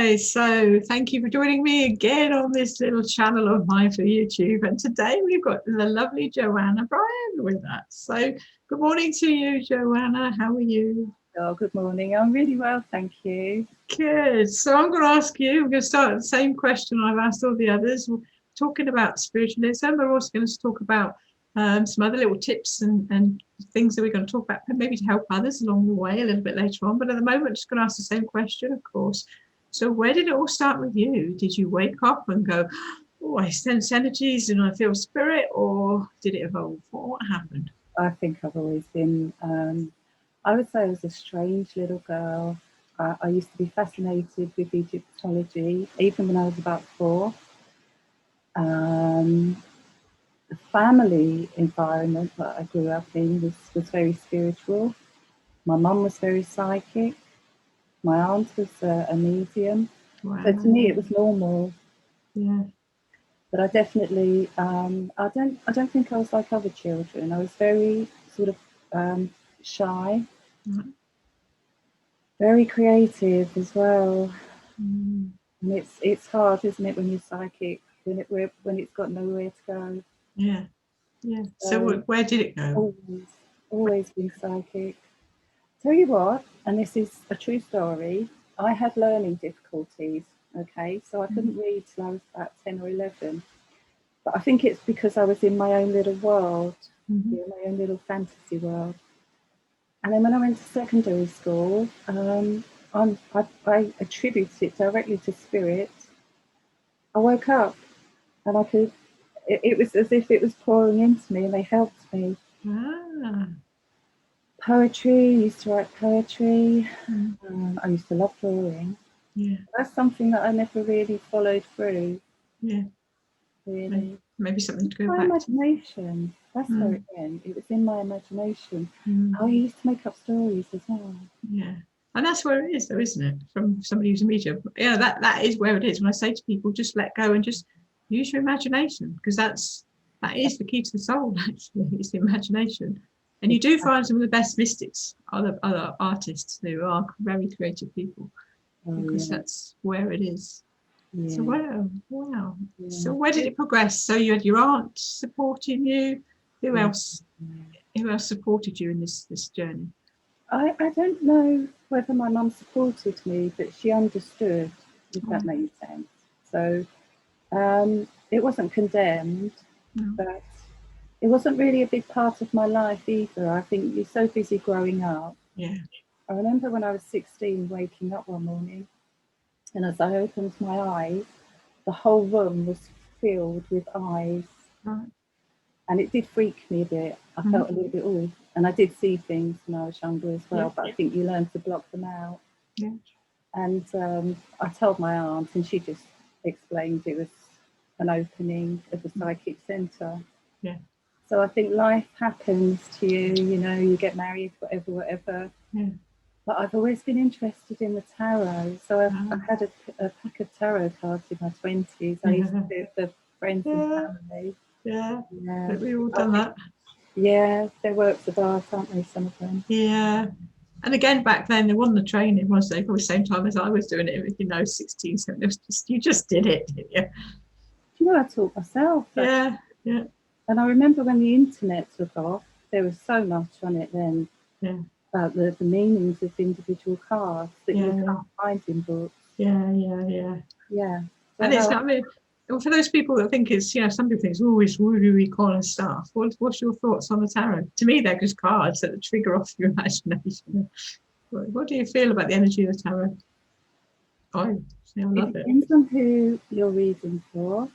guys, so thank you for joining me again on this little channel of mine for YouTube. And today we've got the lovely Joanna Bryan with us. So good morning to you, Joanna. How are you? Oh, good morning. I'm really well, thank you. Good. So I'm going to ask you, we're going to start with the same question I've asked all the others. We're talking about spiritualism. We're also going to talk about some other little tips and things that we're going to talk about, maybe to help others along the way a little bit later on. But at the moment, I'm just going to ask the same question, of course. So where did it all start with you? Did you wake up and go, oh, I sense energies and I feel spirit, or did it evolve? What happened? I think I've always been, I would say I was a strange little girl. I used to be fascinated with Egyptology, even when I was about 4. The family environment that I grew up in was very spiritual. My mum was very psychic. My aunt was a medium. Wow. So to me, it was normal. Yeah. But I definitely, I don't think I was like other children. I was very sort of shy, very creative as well. And it's hard, isn't it, when you're psychic, when it's got nowhere to go. Yeah, yeah. So where did it go? Always been psychic. Tell you what, and this is a true story. I had learning difficulties. Okay, so I couldn't read till I was about 10 or 11. But I think it's because I was in my own little world, my own little fantasy world. And then when I went to secondary school, I attribute it directly to spirit. I woke up and it was as if it was pouring into me and they helped me. Poetry, I used to write poetry. I used to love drawing. Yeah. That's something that I never really followed through. Yeah. Really. Maybe something to go my back imagination. That's where it went. It was in my imagination. I used to make up stories as well. Yeah. And that's where it is, though, isn't it? From somebody who's a medium. Yeah, that is where it is. When I say to people, just let go and just use your imagination, because that is the key to the soul, actually. It's the imagination. And you do find some of the best mystics, other artists who are very creative people, because that's where it is. Yeah. So wow. Yeah. So where did it progress? So you had your aunt supporting you. Who else? Who else supported you in this journey? I don't know whether my mum supported me, but she understood, if that makes sense. So it wasn't condemned, but it wasn't really a big part of my life either. I think you're so busy growing up. Yeah. I remember when I was 16 waking up one morning, and as I opened my eyes, the whole room was filled with eyes. Right. And it did freak me a bit. I felt a little bit old. And I did see things when I was younger as well, but I think you learn to block them out. Yeah. And I told my aunt, and she just explained it was an opening of the psychic centre. Yeah. So I think life happens to you, you get married, whatever. Yeah. But I've always been interested in the tarot. So I've had a pack of tarot cards in my 20s. I used to do it for friends and family. Yeah. We've all done that. Yeah, they're works of art, aren't they, some of them? Yeah. And again, back then, there wasn't the training, was there? Probably the same time as I was doing it, 16, 17. It was just, you just did it, didn't you? Do you know, I taught myself. Yeah. And I remember when the internet took off, there was so much on it then about the meanings of individual cards that you can't find in books. Yeah. So and it's not, I mean, for those people that think it's, some people think it's always woo-woo kind of stuff. What's your thoughts on the tarot? To me, they're just cards that trigger off your imagination. What do you feel about the energy of the tarot? I love it. Depends on who you're reading for,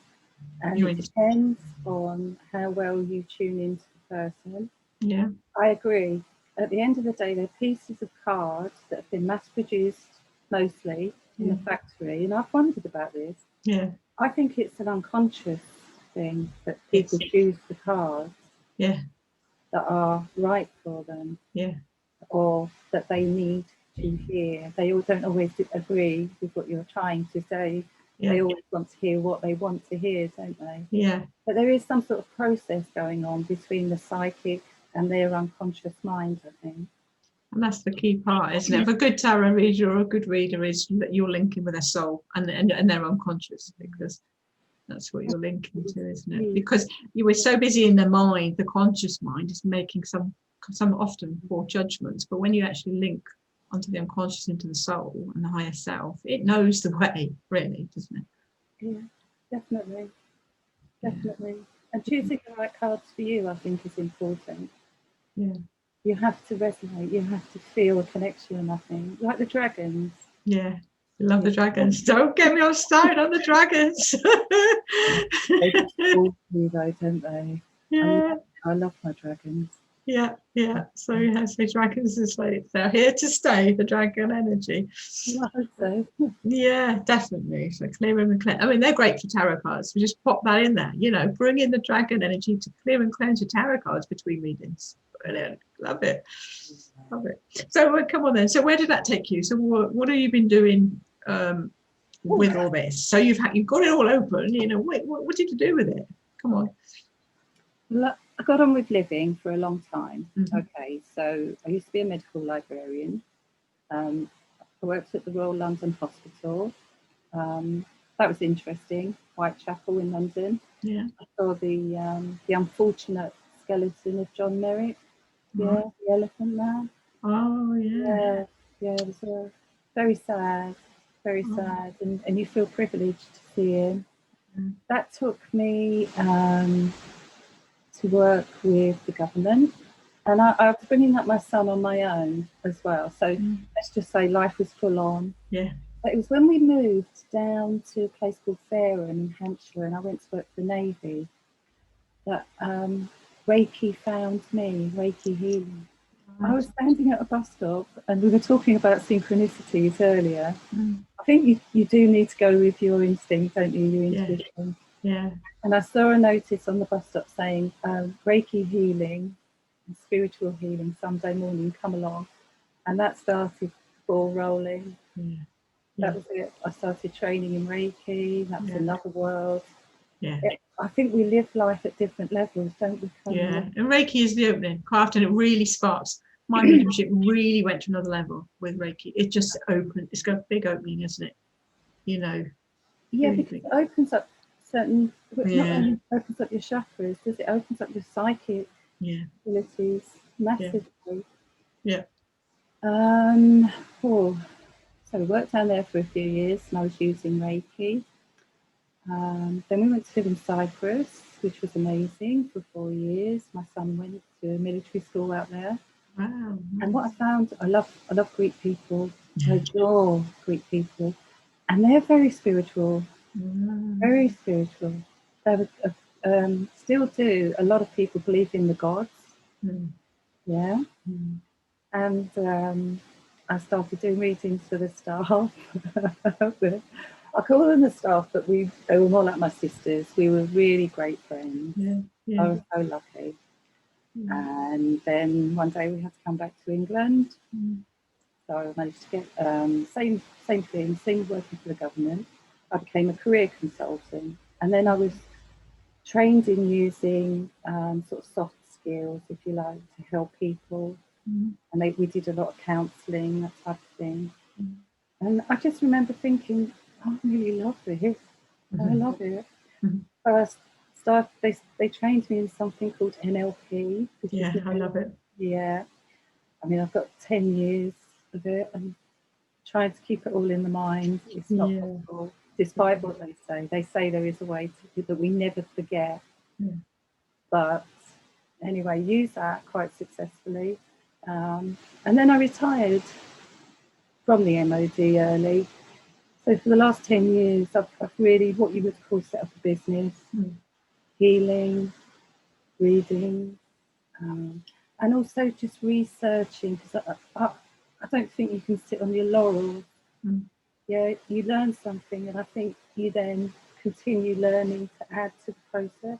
and it depends on how well you tune into the person. Yeah. I agree. At the end of the day, they're pieces of cards that have been mass-produced mostly in the factory, and I've wondered about this. Yeah. I think it's an unconscious thing that people choose the cards that are right for them, or that they need to hear. They all don't always agree with what you're trying to say. They always want to hear what they want to hear, don't they? Yeah. But there is some sort of process going on between the psychic and their unconscious mind, I think. And that's the key part, isn't it? If a good tarot reader or a good reader is that you're linking with their soul and their unconscious, because that's what you're linking to, isn't it? Because you were so busy in the mind, the conscious mind is making some often poor judgments. But when you actually link onto the unconscious, into the soul and the higher self, it knows the way, really, doesn't it? Yeah, definitely. And choosing the right cards for you, I think, is important. Yeah. You have to resonate. You have to feel a connection. I think, like the dragons. Yeah. I love the dragons. Don't get me on started on the dragons. They just call you though, don't they? Yeah. I love my dragons. Yeah. So dragons is like they're here to stay. The dragon energy. I hope so. Yeah, definitely. So clear and cleanse. I mean, they're great for tarot cards. We just pop that in there. Bring in the dragon energy to clear and cleanse your tarot cards between readings. Brilliant. Love it. So come on then. So where did that take you? So what have you been doing with all this? So you've got it all open. What did you do with it? Come on. I got on with living for a long time. Mm-hmm. Okay, so I used to be a medical librarian. I worked at the Royal London Hospital. That was interesting. Whitechapel in London. Yeah. I saw the unfortunate skeleton of John Merrick. Yeah, the Elephant Man. Oh yeah. Yeah. It was very sad, and you feel privileged to see him. Mm. That took me to work with the government, and I was bringing up my son on my own as well. So let's just say life was full on. Yeah. But it was when we moved down to a place called Fareham in Hampshire, and I went to work for the Navy, that Reiki found me, Reiki healing. I was standing at a bus stop, and we were talking about synchronicities earlier. I think you do need to go with your instinct, don't you? Your intuition. Yeah. And I saw a notice on the bus stop saying Reiki healing and spiritual healing Sunday morning, come along. And that started ball rolling. That was it. I started training in Reiki. That's another world. I think we live life at different levels, don't we? And Reiki is the opening. Quite often it really sparks. My mediumship really went to another level with Reiki. It just opened. It's got a big opening, isn't it? Yeah, really because big. it opens up certain. Not only opens up your chakras, does it? Opens up your psychic abilities massively. Yeah. So we worked down there for a few years, and I was using Reiki. Then we went to live in Cyprus, which was amazing, for 4 years. My son went to military school out there. Wow. And what I found, I love Greek people. I adore Greek people, and they're very spiritual. Very spiritual. They would, still do. A lot of people believe in the gods. Yeah. And I started doing readings for the staff. I call them the staff, but they were more like my sisters. We were really great friends. I was so lucky. And then one day we had to come back to England. So I managed to get same thing, working for the government. I became a career consultant, and then I was trained in using sort of soft skills, if you like, to help people. And we did a lot of counselling, that type of thing. And I just remember thinking, I really love this. I love it. First, they trained me in something called NLP. I love it. Yeah. I mean, I've got 10 years of it, and trying to keep it all in the mind, it's not possible, despite what they say. They say there is a way that we never forget. But anyway, use that quite successfully. And then I retired from the MOD early. So for the last 10 years, I've really, what you would call, set up a business, healing, reading, and also just researching, because I don't think you can sit on your laurels. Yeah, you learn something, and I think you then continue learning to add to the process.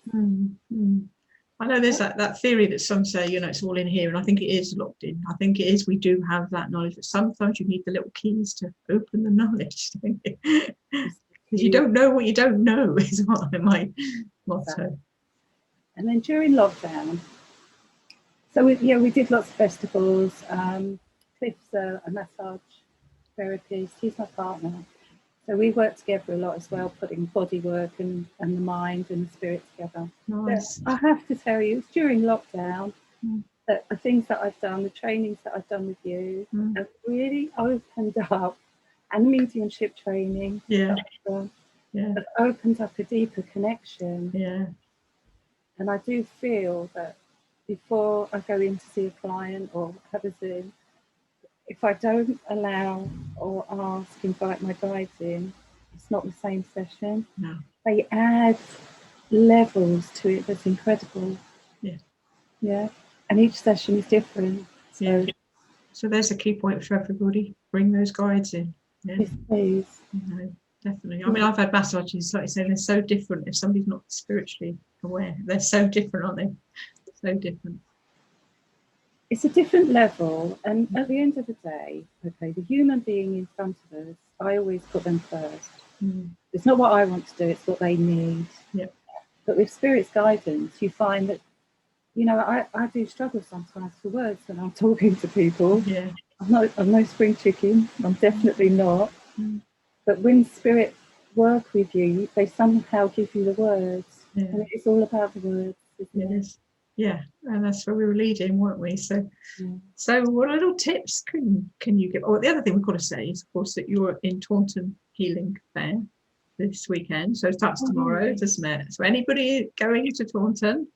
I know there's that theory that some say, it's all in here, and I think it is locked in. I think it is. We do have that knowledge, but sometimes you need the little keys to open the knowledge. Because you don't know what you don't know, is what my motto. And then during lockdown, so we did lots of festivals. Cliff's a massage therapist. He's my partner. So we work together a lot as well, putting body work and the mind and the spirit together. Nice. But I have to tell you, it's during lockdown Mm. that the things that I've done, the trainings that I've done with you, have really opened up, and mediumship training Yeah. that I've done, Yeah. have opened up a deeper connection. Yeah. And I do feel that before I go in to see a client or have a Zoom, if I don't allow or ask, invite my guides in, it's not the same session. No. They add levels to it that's incredible. Yeah. Yeah. And each session is different. So, Yeah. So there's a key point for everybody. Bring those guides in. Yeah. yes, please. No, definitely. I mean, I've had massages, like I say, they're so different. If somebody's not spiritually aware, they're so different, aren't they? So different. It's a different level. And at the end of the day, okay, the human being in front of us, I always put them first. It's not what I want to do, it's what they need. Yeah. But with spirit's guidance, you find that, you know, I do struggle sometimes for words when I'm talking to people. Yeah. I'm no spring chicken. I'm definitely not. But when spirit work with you, they somehow give you the words. Yeah. And it's all about the words, isn't It it? is. Yeah, and that's where we were leading, weren't we? So, Yeah. so what little tips can you give? Oh, the other thing we've got to say is, of course, that you're in Taunton Healing Fair this weekend. So it starts tomorrow, doesn't it? So anybody going to Taunton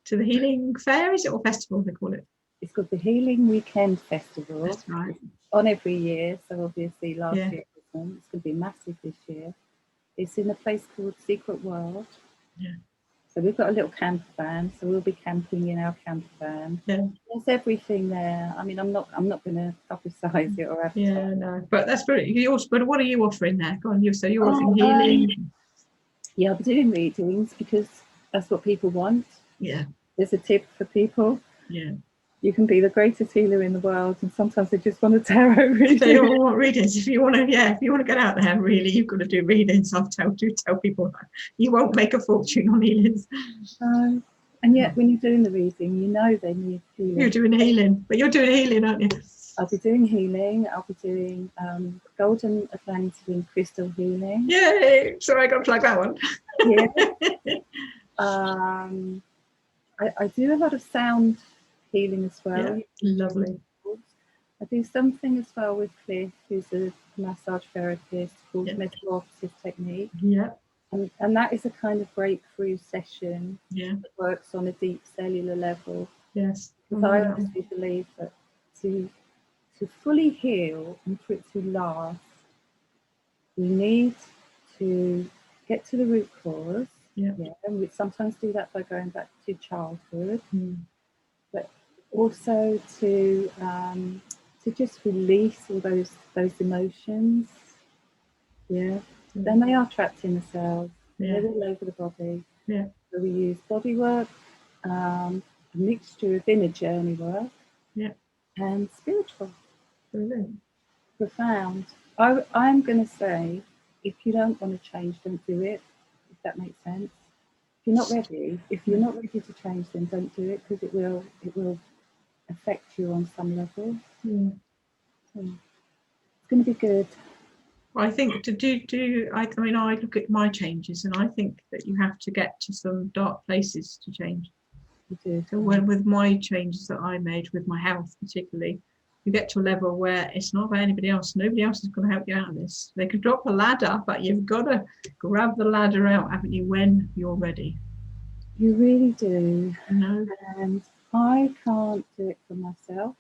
to the Healing Fair, is it, or festival they call it? It's called the Healing Weekend Festival. That's right. It's on every year. So obviously last Yeah. year it wasn't. It's going to be massive this year. It's in a place called Secret World. Yeah. So we've got a little camper van. So we'll be camping in our camper van. Yeah. There's everything there. I mean, I'm not going to publicise it or advertise. Yeah, no, but that's brilliant. You also, but what are you offering there? Go on, you. So you're offering healing. Yeah, I'll be doing readings because that's what people want. Yeah. There's a tip for people. Yeah. You can be the greatest healer in the world, and sometimes they just want a tarot reading. They all want readings. If you want to get out there, really, you've got to do readings. I'll tell people that you won't make a fortune on healings. And yet, when you're doing the reading, you know they need healing. You're doing healing, but you're doing healing, aren't you? I'll be doing healing. I'll be doing golden Atlantean crystal healing. Yay! Sorry, I got to plug that one. Yeah. I do a lot of sound healing as well. Yeah, lovely. I do something as well with Cliff, who's a massage therapist, called metamorphosis technique. Yeah. And that is a kind of breakthrough session that works on a deep cellular level. Yes. Because I honestly believe that to fully heal and for it to last, we need to get to the root cause. Yeah. And we sometimes do that by going back to childhood. But also to just release all those emotions. Yeah. Then they are trapped in the cells. They're all over the body. Yeah. So we use body work, a mixture of inner journey work, and spiritual. Brilliant. Profound. I'm going to say, if you don't want to change, don't do it. If that makes sense. If you're not ready to change, then don't do it, because it will affect you on some level. Yeah. So it's going to be good. I think I mean, I look at my changes, and I think that you have to get to some dark places to change. You do. So with my changes that I made with my health, particularly, you get to a level where it's not about anybody else. Nobody else is going to help you out of this. They could drop a ladder, but you've got to grab the ladder out, haven't you, when you're ready? You really do. No. And I can't do it for myself.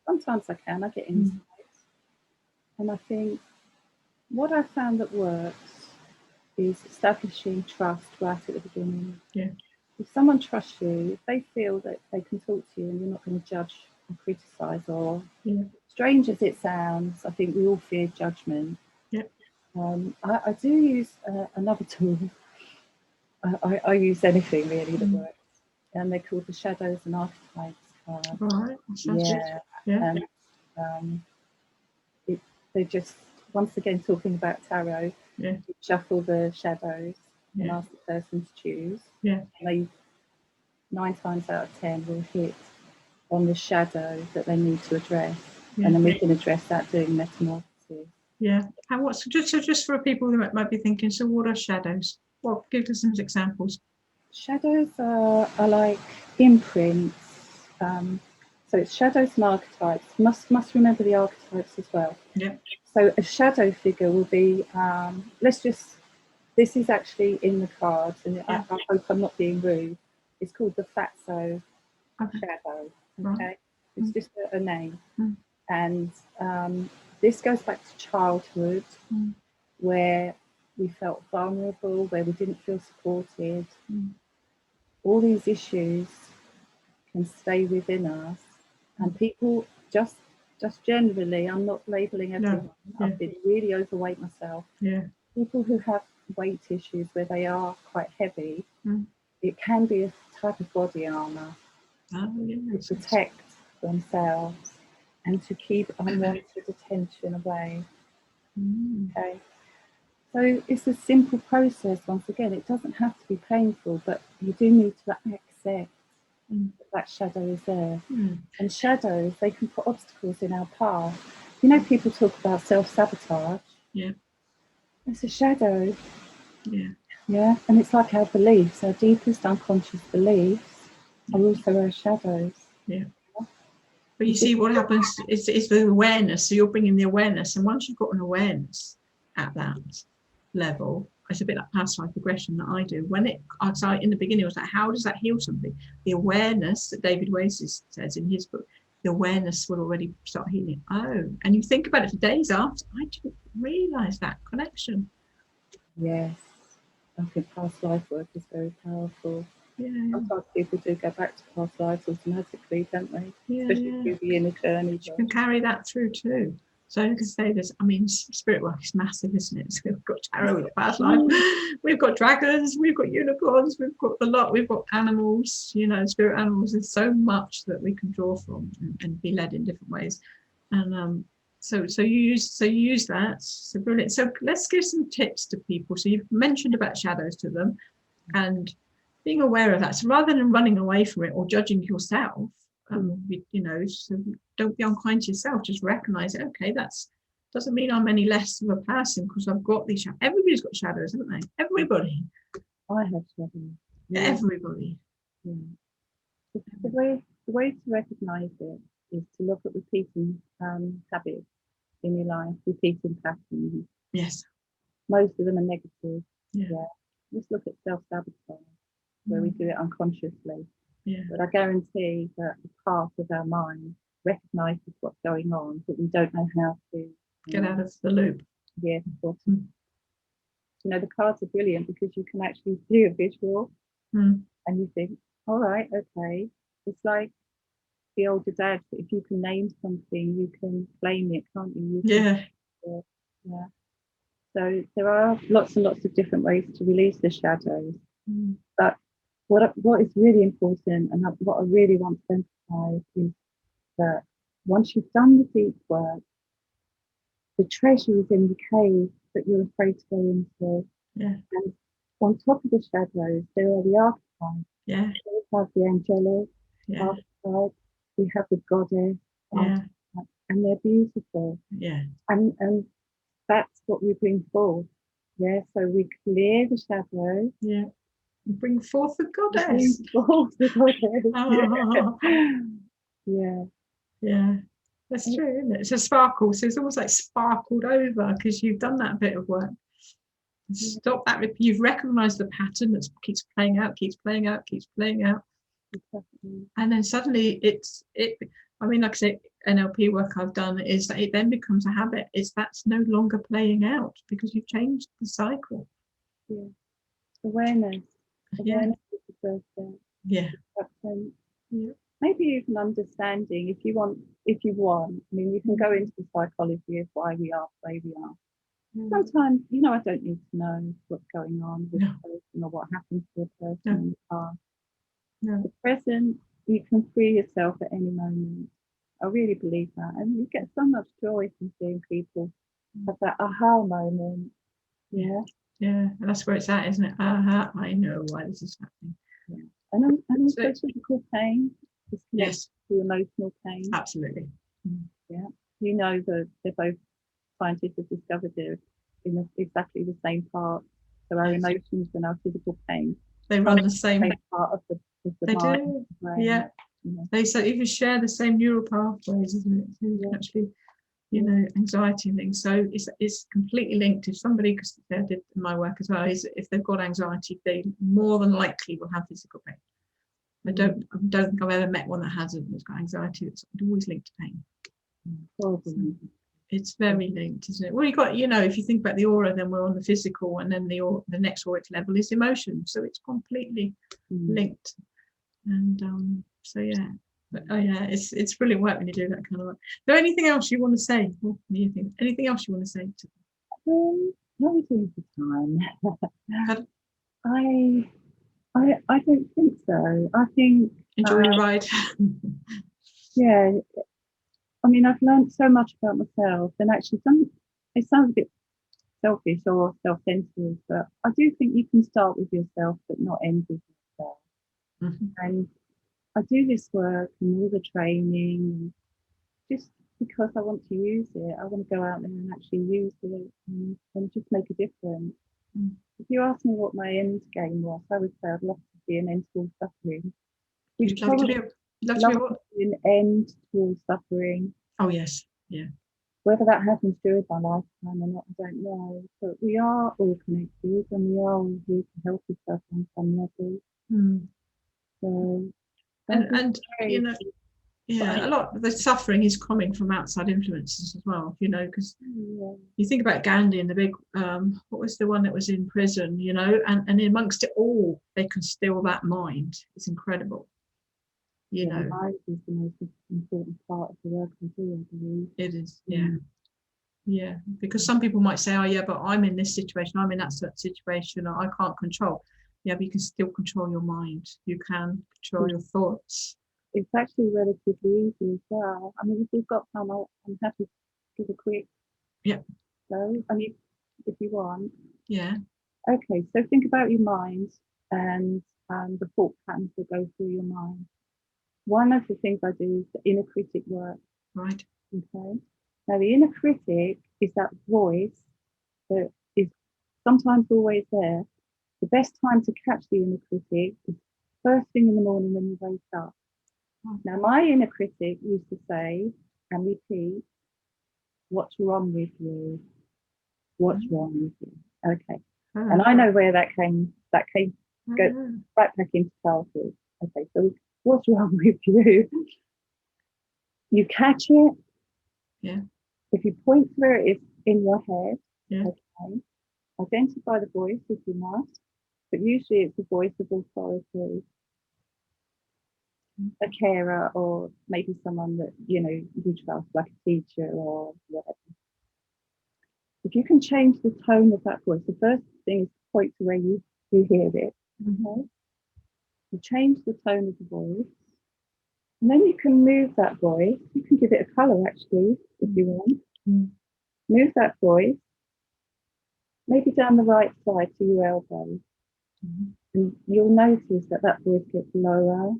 Sometimes I can. I get insights. And I think what I found that works is establishing trust right at the beginning. Yeah. If someone trusts you, if they feel that they can talk to you and you're not going to judge or criticise, or strange as it sounds, I think we all fear judgment. Yeah. I do use another tool. I use anything really that works, and they're called the Shadows and Archetypes cards. Right. Yeah. And they're just, once again, talking about tarot. You shuffle the shadows and ask the person to choose. And they 9 times out of 10 will hit on the shadow that they need to address, Yeah. and then we can address that doing metamorphosis. Yeah. And what's just for people who might be thinking, so what are shadows? Well, give us some examples. Shadows are like imprints. So it's shadows and archetypes. Must remember the archetypes as well. Yeah. So a shadow figure will be, this is actually in the cards, and I hope I'm not being rude. It's called the Fatso shadow. Okay, Right. it's just a name. Mm. And this goes back to childhood, where we felt vulnerable, where we didn't feel supported. All these issues can stay within us, and people just generally, I'm not labeling everyone. Yeah. I've been really overweight myself. Yeah. People who have weight issues where they are quite heavy, it can be a type of body armor to protect themselves and to keep unwanted attention away. Okay, so it's a simple process. Once again, it doesn't have to be painful, but you do need to accept that shadow is there. And shadows, they can put obstacles in our path. You know, people talk about self-sabotage. Yeah. It's a shadow. Yeah. Yeah, and it's like our beliefs, our deepest unconscious beliefs are also our shadows. Yeah. But you see, what happens is the awareness. So you're bringing the awareness, and once you've got an awareness at that level, it's a bit like past life regression that I do. When in the beginning, it was like, how does that heal something? The awareness that David Weiss says in his book, the awareness will already start healing. Oh, and you think about it for days after. I didn't realise that connection. Yes, I think past life work is very powerful. Yeah. Sometimes people do go back to past lives automatically, don't they? Yeah, especially through the inner journey. You can carry that through too. So I can say this, I mean, spirit work is massive, isn't it? So we've got tarot, we've got past life, we've got dragons, we've got unicorns, we've got a lot, we've got animals, spirit animals. There's so much that we can draw from and be led in different ways. And so you use that. So brilliant. So let's give some tips to people. So you've mentioned about shadows to them and being aware of that. So rather than running away from it or judging yourself, so don't be unkind to yourself. Just recognize it. Okay, that's doesn't mean I'm any less of a person because I've got these shadows. Everybody's got shadows, haven't they? Everybody. I have shadows. Yeah. Everybody. Yeah. The way to recognize it is to look at repeating habits in your life, repeating patterns. Yes. Most of them are negative. Yeah. Just look at self-sabotage, where we do it unconsciously. Yeah. But I guarantee that a part of our mind recognizes what's going on, but we don't know how to get out of the loop. Yeah, of course. The cards are brilliant because you can actually see a visual and you think, all right, okay. It's like the older dads, if you can name something, you can claim it, can't you? Yeah. So there are lots and lots of different ways to release the shadows. But what is really important and what I really want to emphasize is that once you've done the deep work, the treasure is in the cave that you're afraid to go into. Yeah. And on top of the shadows, there are the archetypes. Yeah. We have the angelic archetype, we have the goddess archetype, and they're beautiful. Yeah. And that's what we bring forth. Yeah. So we clear the shadow. Yeah. Bring forth the goddess. Bring forth the goddess. Yeah. Yeah. That's true, isn't it? It's a sparkle. So it's almost like sparkled over because you've done that bit of work. Stop that. You've recognized the pattern that keeps playing out, keeps playing out, keeps playing out. And then suddenly I mean, like I say, NLP work I've done is that it then becomes a habit. That's no longer playing out because you've changed the cycle. Yeah. Awareness is the first step. Yeah. Maybe even understanding if you want. I mean, you can go into the psychology of why we are the way we are. Sometimes, I don't need to know what's going on with the person or what happened to a person in the past. The present, you can free yourself at any moment. I really believe that. And you get so much joy from seeing people have that aha moment. Yeah. Yeah. And that's where it's at, isn't it? I know why this is happening. Yeah. And also physical pain. disconnect Yes, to emotional pain. absolutely. Yeah, you know that they're both scientists have discovered they're in exactly the same part. So our Yes. emotions and our physical pain They run the same. part of the They mind. do. Brain. Yeah. They so even share the same neural pathways, isn't it? So you can actually, you know, anxiety and things. So it's completely linked. If somebody, because I did my work as well, is if they've got anxiety, they more than likely will have physical pain. I don't think I've ever met one that hasn't. That's got anxiety. It's always linked to pain. So it's very linked, isn't it? Well, you got, you know, if you think about the aura, then we're on the physical, and then the next auric level is emotion. So it's completely linked. And so yeah, but yeah, it's brilliant work when you do that kind of work. Is there anything else you want to say? What do you think? Anything else you want to say? Not really the time. Pardon? I don't think so. I think Enjoy your ride. yeah. I mean, I've learned so much about myself, and actually, it sounds a bit selfish or self-centered, but I do think you can start with yourself, but not end with yourself. And I do this work and all the training just because I want to use it. I want to go out there and actually use it and just make a difference. If you ask me what my end game was, I would say I'd love to see an end to all suffering. You'd love to be an end to all suffering. Oh yes, yeah. Whether that happens during my lifetime or not, I don't know. But we are all connected, and we are all here to help each other on some level. So, and you know, yeah, a lot of the suffering is coming from outside influences as well, you know, because you think about Gandhi and the big, what was the one that was in prison, you know, and amongst it all, they can still that mind. It's incredible, you know. Mind is the most important part of the work we do, I believe. It is, yeah. Yeah, because some people might say, oh yeah, but I'm in this situation, I'm in that situation, or I can't control. Yeah, but you can still control your mind. You can control your thoughts. It's actually relatively easy as well. I mean, if we've got time, I'm happy to give a quick go. I mean, if you want. Yeah. Okay, so think about your mind and the thought patterns that go through your mind. One of the things I do is the inner critic work. Right. Okay. Now, the inner critic is that voice that is sometimes always there. The best time to catch the inner critic is first thing in the morning when you wake up. Now, my inner critic used to say and repeat, "What's wrong with you? What's wrong with you?" Okay. And I know where that came go right back into childhood. Okay, so what's wrong with you? You catch it. Yeah. If you point to where it is in your head, yeah. Okay, identify the voice if you must, but usually it's a voice of authority, a carer, or maybe someone that you know you trust, like a teacher or whatever. If you can change the tone of that voice, the first thing is to point to where you hear it. Okay, you change the tone of the voice, and then you can move that voice. You can give it a colour actually, if you want. Move that voice, maybe down the right side to your elbow. And you'll notice that that voice gets lower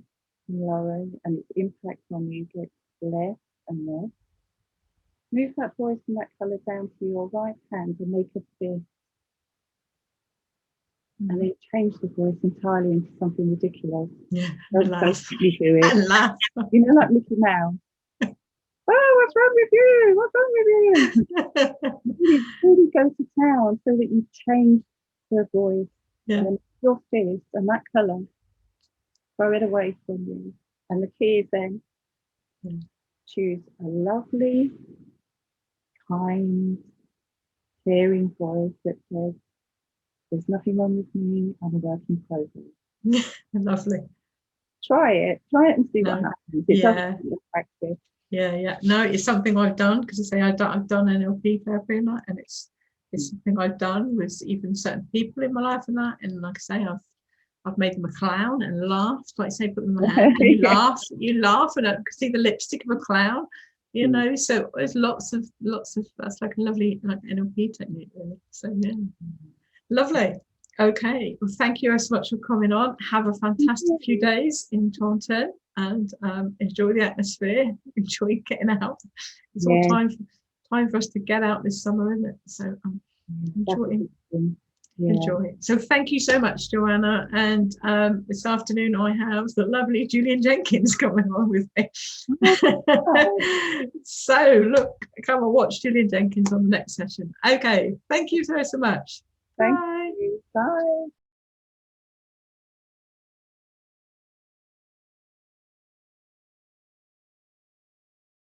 and lower, and its impact on you gets less and less. Move that voice and that colour down to your right hand and make a fist. And then change the voice entirely into something ridiculous. Yeah. Don't Laugh. you do it. And laugh. You know, like Mickey Mouse. Oh, what's wrong with you? What's wrong with you? really go to town so that you change the voice. Yeah. And then your fist and that colour, throw it away from you. And the key is then choose a lovely, kind, caring voice that says, "There's nothing wrong with me, I'm a work in progress." Lovely. Try it and see what happens. It doesn't practice. Yeah. No, it's something I've done, because I say I've done NLP therapy and that, and it's something I've done with even certain people in my life and that. And like I say, I've made them a clown and laughed, like say, put them in my hand and you laugh and I can see the lipstick of a clown, you know. So there's lots of that's like a lovely like NLP technique really. So yeah, lovely. Okay, well, thank you so much for coming on. Have a fantastic few days in Taunton, and enjoy the atmosphere. Enjoy getting out. It's all Yeah, time for us to get out this summer, isn't it? So that's a enjoy good thing. Yeah. enjoy it. So thank you so much, Joanna. And this afternoon I have the lovely Julian Jenkins coming on with me. So look, come and watch Julian Jenkins on the next session. Okay, thank you so much. Thank Bye. you. Bye.